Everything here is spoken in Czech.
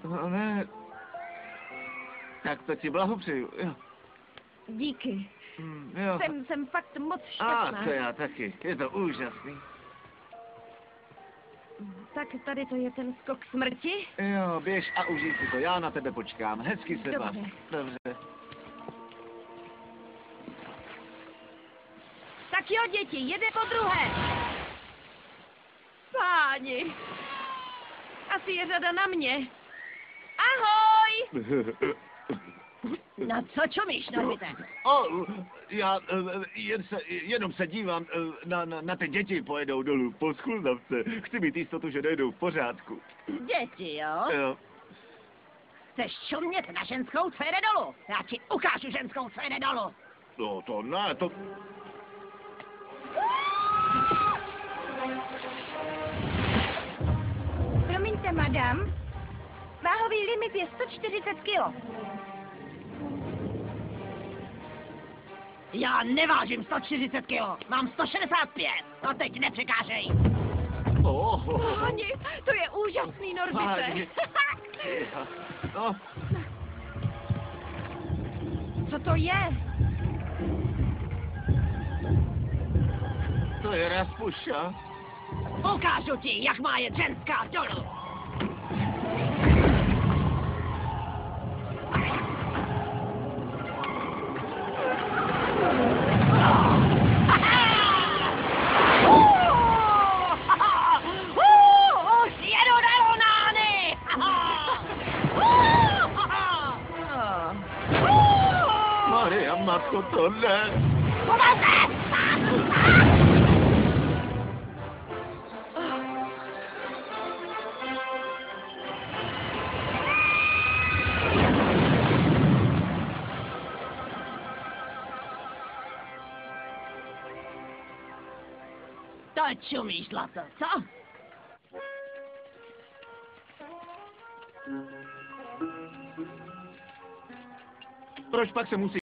No ne. Tak to ti blahopřeju, jo. Díky. Jo. Jsem fakt moc šťastná. To já taky. Je to úžasný. Tak tady to je ten skok smrti. Jo, běž a užij si to. Já na tebe počkám. Hezky se bav. Dobře. Dobře. Tak jo, děti, jede po druhé. Páni. Asi je řada na mě. Ahoj! Na co čumíš, Norbite? Já jenom se dívám, na ty děti pojedou dolů po skluzavce. Chci mít jistotu, že dojdou v pořádku. Děti, jo? Jo. Chceš čumět na ženskou, co jede dolů? Já ti ukážu ženskou, co jede dolů. No to ne, to... Promiňte, madam. Váhový limit je 140 kilo. Já nevážím 140 kilo, mám 165. No teď nepřekážej. Páni, to je úžasný, Norbite. No, Co to je? to je Raspuša. Ukážu ti, jak má jet ženská dolů. Už jedu dolů, nány! Maria, matko, to ne. Pomoze! To čumíš, zlato, co? Proč pak se musí